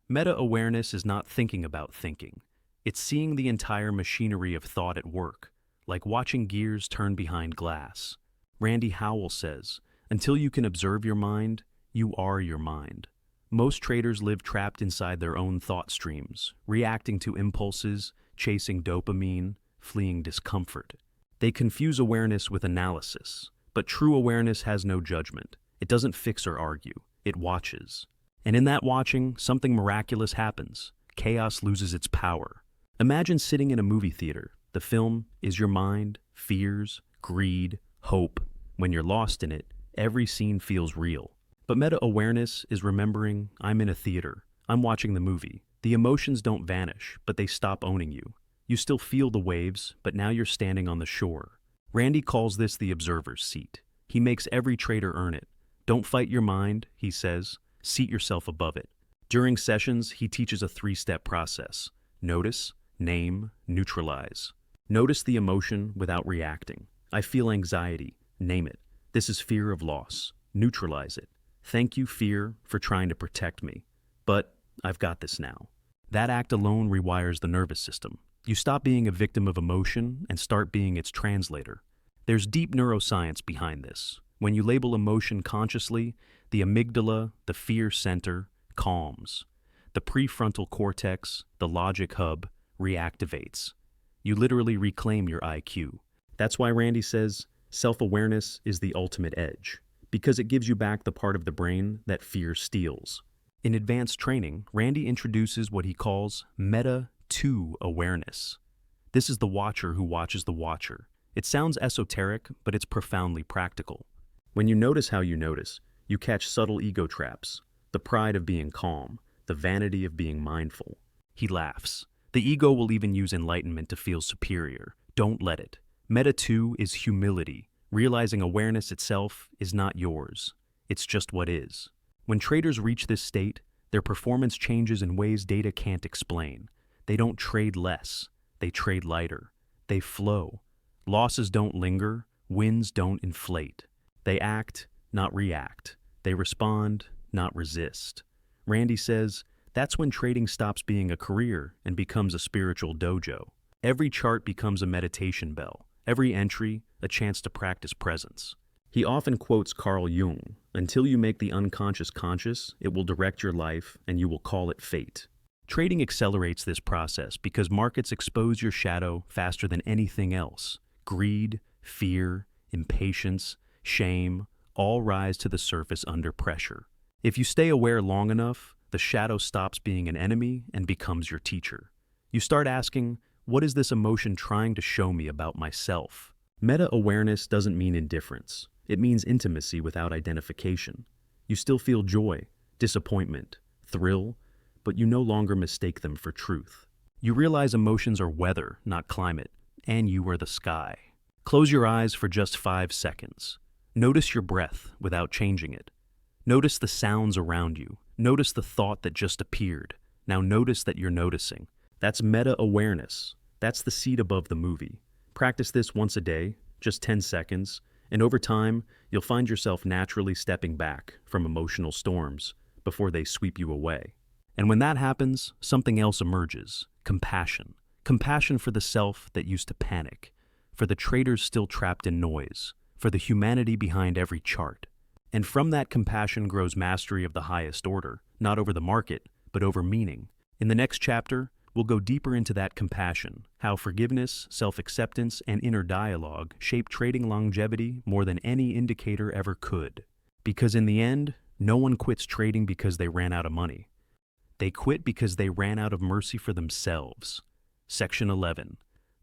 A: Meta-awareness is not thinking about thinking. It's seeing the entire machinery of thought at work, like watching gears turn behind glass. Randy Howell says, "Until you can observe your mind, you are your mind." Most traders live trapped inside their own thought streams, reacting to impulses, chasing dopamine, fleeing discomfort. They confuse awareness with analysis, but true awareness has no judgment. It doesn't fix or argue, it watches. And in that watching, something miraculous happens. Chaos loses its power. Imagine sitting in a movie theater. The film is your mind, fears, greed, hope. When you're lost in it, every scene feels real. But meta-awareness is remembering, I'm in a theater. I'm watching the movie. The emotions don't vanish, but they stop owning you. You still feel the waves, but now you're standing on the shore. Randy calls this the observer's seat. He makes every trader earn it. Don't fight your mind, he says. Seat yourself above it. During sessions, he teaches a 3-step process. Notice, name, neutralize. Notice the emotion without reacting. I feel anxiety. Name it. This is fear of loss. Neutralize it. Thank you, fear, for trying to protect me. But I've got this now. That act alone rewires the nervous system. You stop being a victim of emotion and start being its translator. There's deep neuroscience behind this. When you label emotion consciously, the amygdala, the fear center, calms. The prefrontal cortex, the logic hub, reactivates. You literally reclaim your IQ. That's why Randy says self-awareness is the ultimate edge, because it gives you back the part of the brain that fear steals. In advanced training, Randy introduces what he calls meta-2 awareness. This is the watcher who watches the watcher. It sounds esoteric, but it's profoundly practical. When you notice how you notice, you catch subtle ego traps, the pride of being calm, the vanity of being mindful. He laughs. The ego will even use enlightenment to feel superior. Don't let it. Meta-2 is humility, realizing awareness itself is not yours. It's just what is. When traders reach this state, their performance changes in ways data can't explain. They don't trade less. They trade lighter. They flow. Losses don't linger. Wins don't inflate. They act, not react. They respond, not resist. Randy says, that's when trading stops being a career and becomes a spiritual dojo. Every chart becomes a meditation bell. Every entry, a chance to practice presence. He often quotes Carl Jung, "Until you make the unconscious conscious, it will direct your life and you will call it fate." Trading accelerates this process because markets expose your shadow faster than anything else. Greed, fear, impatience, shame, all rise to the surface under pressure. If you stay aware long enough, the shadow stops being an enemy and becomes your teacher. You start asking, what is this emotion trying to show me about myself? Meta-awareness doesn't mean indifference. It means intimacy without identification. You still feel joy, disappointment, thrill, but you no longer mistake them for truth. You realize emotions are weather, not climate, and you are the sky. Close your eyes for just 5 seconds. Notice your breath without changing it. Notice the sounds around you. Notice the thought that just appeared. Now notice that you're noticing. That's meta-awareness. That's the seat above the movie. Practice this once a day, just 10 seconds, and over time, you'll find yourself naturally stepping back from emotional storms before they sweep you away. And when that happens, something else emerges: compassion. Compassion for the self that used to panic, for the traders still trapped in noise, for the humanity behind every chart. And from that compassion grows mastery of the highest order, not over the market, but over meaning. In the next chapter, we'll go deeper into that compassion, how forgiveness, self-acceptance, and inner dialogue shape trading longevity more than any indicator ever could. Because in the end, no one quits trading because they ran out of money. They quit because they ran out of mercy for themselves. Section 11.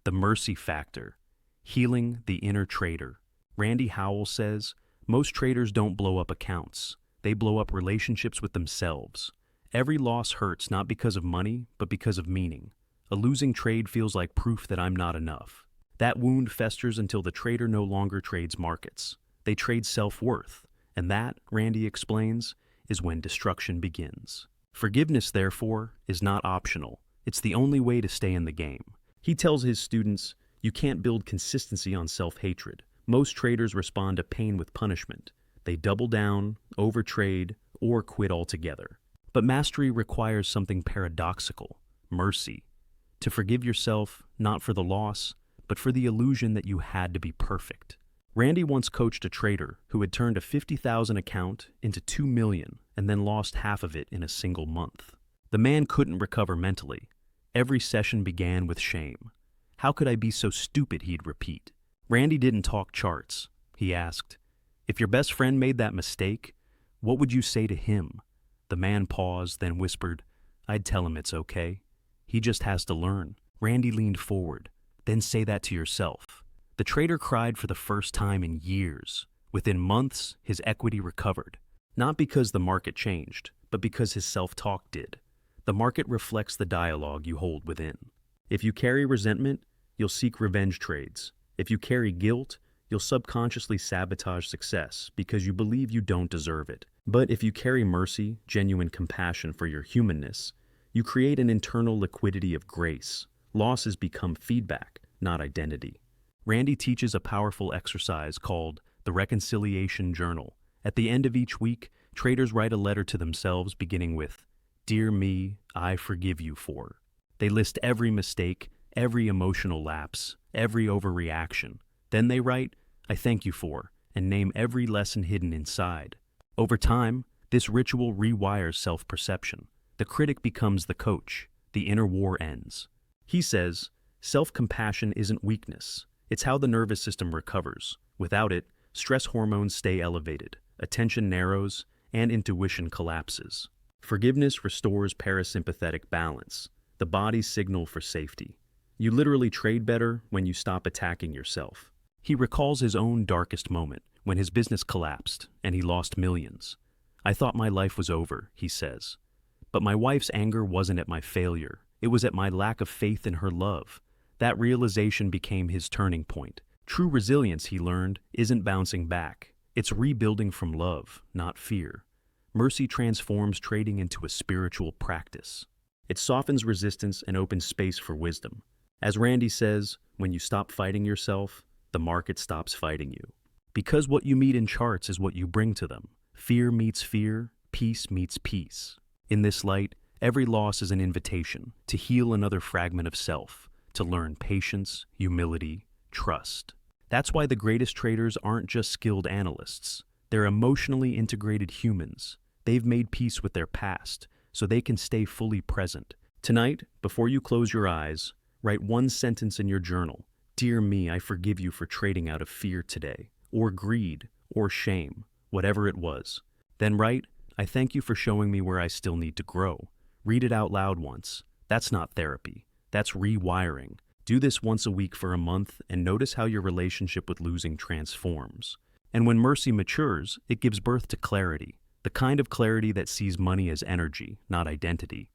A: The mercy factor, healing the inner trader. Randy Howell says, most traders don't blow up accounts. They blow up relationships with themselves. Every loss hurts not because of money, but because of meaning. A losing trade feels like proof that I'm not enough. That wound festers until the trader no longer trades markets. They trade self-worth, and that, Randy explains, is when destruction begins. Forgiveness, therefore, is not optional. It's the only way to stay in the game. He tells his students, you can't build consistency on self-hatred. Most traders respond to pain with punishment. They double down, overtrade, or quit altogether. But mastery requires something paradoxical, mercy. To forgive yourself, not for the loss, but for the illusion that you had to be perfect. Randy once coached a trader who had turned a $50,000 account into $2 million and then lost half of it in a single month. The man couldn't recover mentally. Every session began with shame. How could I be so stupid, he'd repeat. Randy didn't talk charts. He asked, if your best friend made that mistake, what would you say to him? The man paused, then whispered, I'd tell him it's okay. He just has to learn. Randy leaned forward. Then say that to yourself. The trader cried for the first time in years. Within months, his equity recovered. Not because the market changed, but because his self-talk did. The market reflects the dialogue you hold within. If you carry resentment, you'll seek revenge trades. If you carry guilt, you'll subconsciously sabotage success because you believe you don't deserve it. But if you carry mercy, genuine compassion for your humanness, you create an internal liquidity of grace. Losses become feedback, not identity. Randy teaches a powerful exercise called the Reconciliation Journal. At the end of each week, traders write a letter to themselves beginning with, Dear me, I forgive you for. They list every mistake, every emotional lapse, every overreaction. Then they write, I thank you for, and name every lesson hidden inside. Over time, this ritual rewires self-perception. The critic becomes the coach. The inner war ends. He says, self-compassion isn't weakness. It's how the nervous system recovers. Without it, stress hormones stay elevated, attention narrows, and intuition collapses. Forgiveness restores parasympathetic balance, the body's signal for safety. You literally trade better when you stop attacking yourself. He recalls his own darkest moment, when his business collapsed and he lost millions. I thought my life was over, he says. But my wife's anger wasn't at my failure. It was at my lack of faith in her love. That realization became his turning point. True resilience, he learned, isn't bouncing back. It's rebuilding from love, not fear. Mercy transforms trading into a spiritual practice. It softens resistance and opens space for wisdom. As Randy says, when you stop fighting yourself, the market stops fighting you. Because what you meet in charts is what you bring to them. Fear meets fear, peace meets peace. In this light, every loss is an invitation to heal another fragment of self, to learn patience, humility, trust. That's why the greatest traders aren't just skilled analysts. They're emotionally integrated humans. They've made peace with their past, so they can stay fully present. Tonight, before you close your eyes, write one sentence in your journal. Dear me, I forgive you for trading out of fear today, or greed, or shame, whatever it was. Then write, I thank you for showing me where I still need to grow. Read it out loud once. That's not therapy. That's rewiring. Do this once a week for a month and notice how your relationship with losing transforms. And when mercy matures, it gives birth to clarity, the kind of clarity that sees money as energy, not identity,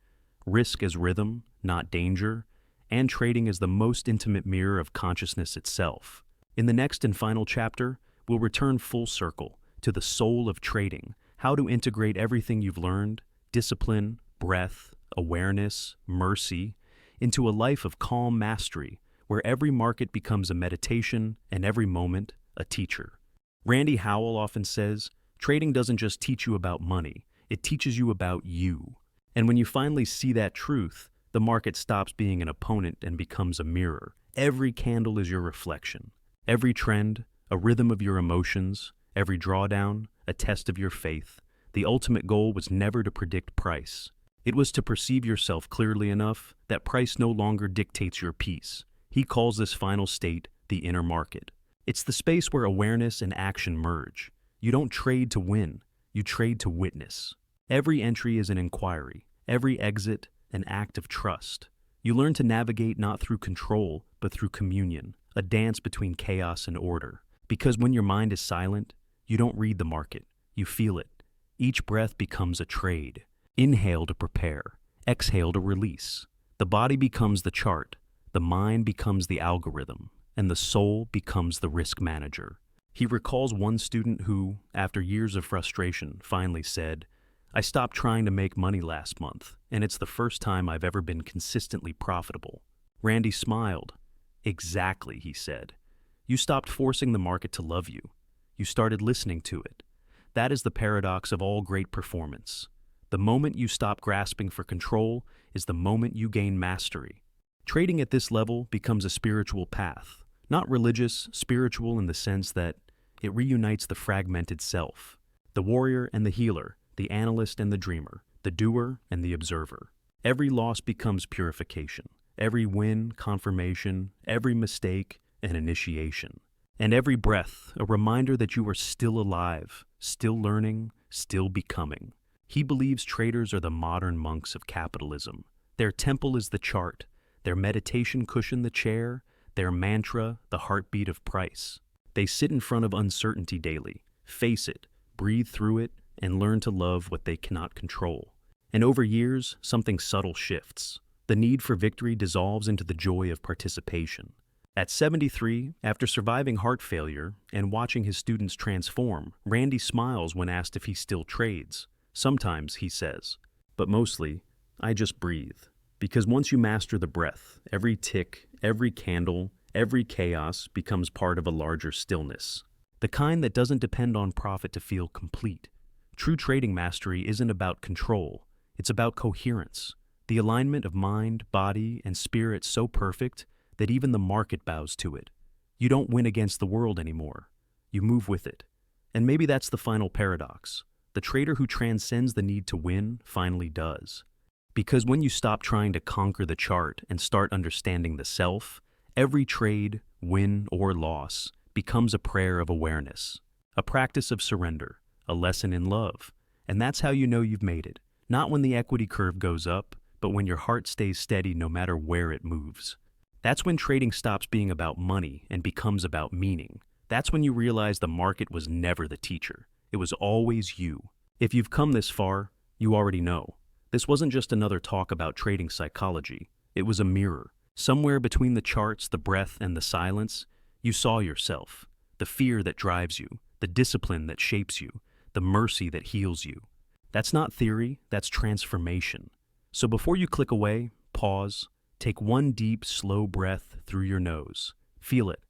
A: risk as rhythm, not danger, and trading as the most intimate mirror of consciousness itself. In the next and final chapter, we'll return full circle to the soul of trading, how to integrate everything you've learned, discipline, breath, awareness, mercy, into a life of calm mastery, where every market becomes a meditation and every moment a teacher. Randy Howell often says, trading doesn't just teach you about money, it teaches you about you. And when you finally see that truth, the market stops being an opponent and becomes a mirror. Every candle is your reflection. Every trend, a rhythm of your emotions. Every drawdown, a test of your faith. The ultimate goal was never to predict price. It was to perceive yourself clearly enough that price no longer dictates your peace. He calls this final state the inner market. It's the space where awareness and action merge. You don't trade to win, you trade to witness. Every entry is an inquiry, every exit an act of trust. You learn to navigate not through control, but through communion, a dance between chaos and order. Because when your mind is silent, you don't read the market, you feel it. Each breath becomes a trade. Inhale to prepare, exhale to release. The body becomes the chart, the mind becomes the algorithm, and the soul becomes the risk manager. He recalls one student who, after years of frustration, finally said, "I stopped trying to make money last month, and it's the first time I've ever been consistently profitable." Randy smiled. "Exactly," he said. "You stopped forcing the market to love you. You started listening to it. That is the paradox of all great performance. The moment you stop grasping for control is the moment you gain mastery." Trading at this level becomes a spiritual path, not religious, spiritual in the sense that it reunites the fragmented self, the warrior and the healer, the analyst and the dreamer, the doer and the observer. Every loss becomes purification, every win, confirmation, every mistake, an initiation. And every breath, a reminder that you are still alive, still learning, still becoming. He believes traders are the modern monks of capitalism. Their temple is the chart, their meditation cushion the chair, their mantra the heartbeat of price. They sit in front of uncertainty daily, face it, breathe through it, and learn to love what they cannot control. And over years, something subtle shifts. The need for victory dissolves into the joy of participation. At 73, after surviving heart failure and watching his students transform, Randy smiles when asked if he still trades. Sometimes, he says, but mostly, I just breathe. Because once you master the breath, every tick, every candle, every chaos becomes part of a larger stillness. The kind that doesn't depend on profit to feel complete. True trading mastery isn't about control, it's about coherence. The alignment of mind, body, and spirit so perfect that even the market bows to it. You don't win against the world anymore. You move with it. And maybe that's the final paradox. The trader who transcends the need to win finally does. Because when you stop trying to conquer the chart and start understanding the self, every trade, win or loss, becomes a prayer of awareness, a practice of surrender, a lesson in love. And that's how you know you've made it. Not when the equity curve goes up, but when your heart stays steady no matter where it moves. That's when trading stops being about money and becomes about meaning. That's when you realize the market was never the teacher. It was always you. If you've come this far, you already know. This wasn't just another talk about trading psychology. It was a mirror. Somewhere between the charts, the breath, and the silence, you saw yourself. The fear that drives you, the discipline that shapes you, the mercy that heals you. That's not theory, that's transformation. So before you click away, pause, take one deep, slow breath through your nose. Feel it.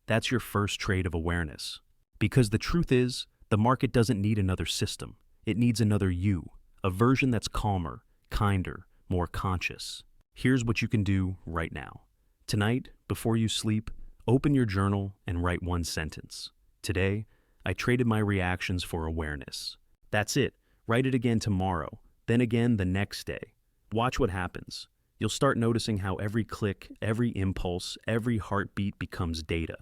A: That's your first trade of awareness. Because the truth is, the market doesn't need another system. It needs another you, a version that's calmer, kinder, more conscious. Here's what you can do right now. Tonight, before you sleep, open your journal and write one sentence. Today, I traded my reactions for awareness. That's it. Write it again tomorrow, then again the next day. Watch what happens. You'll start noticing how every click, every impulse, every heartbeat becomes data.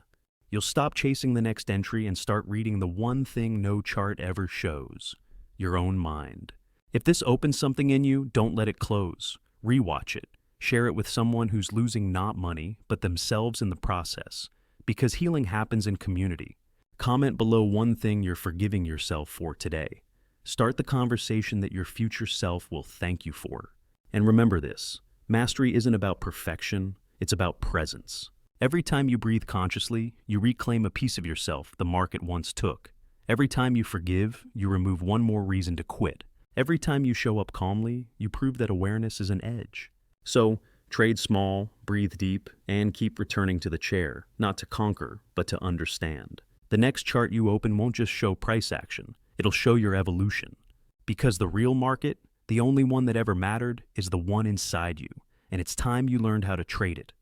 A: You'll stop chasing the next entry and start reading the one thing no chart ever shows: your own mind. If this opens something in you, don't let it close. Rewatch it. Share it with someone who's losing not money, but themselves in the process. Because healing happens in community. Comment below one thing you're forgiving yourself for today. Start the conversation that your future self will thank you for. And remember this, mastery isn't about perfection, it's about presence. Every time you breathe consciously, you reclaim a piece of yourself the market once took. Every time you forgive, you remove one more reason to quit. Every time you show up calmly, you prove that awareness is an edge. So, trade small, breathe deep, and keep returning to the chair, not to conquer, but to understand. The next chart you open won't just show price action, it'll show your evolution. Because the real market, the only one that ever mattered, is the one inside you, and it's time you learned how to trade it.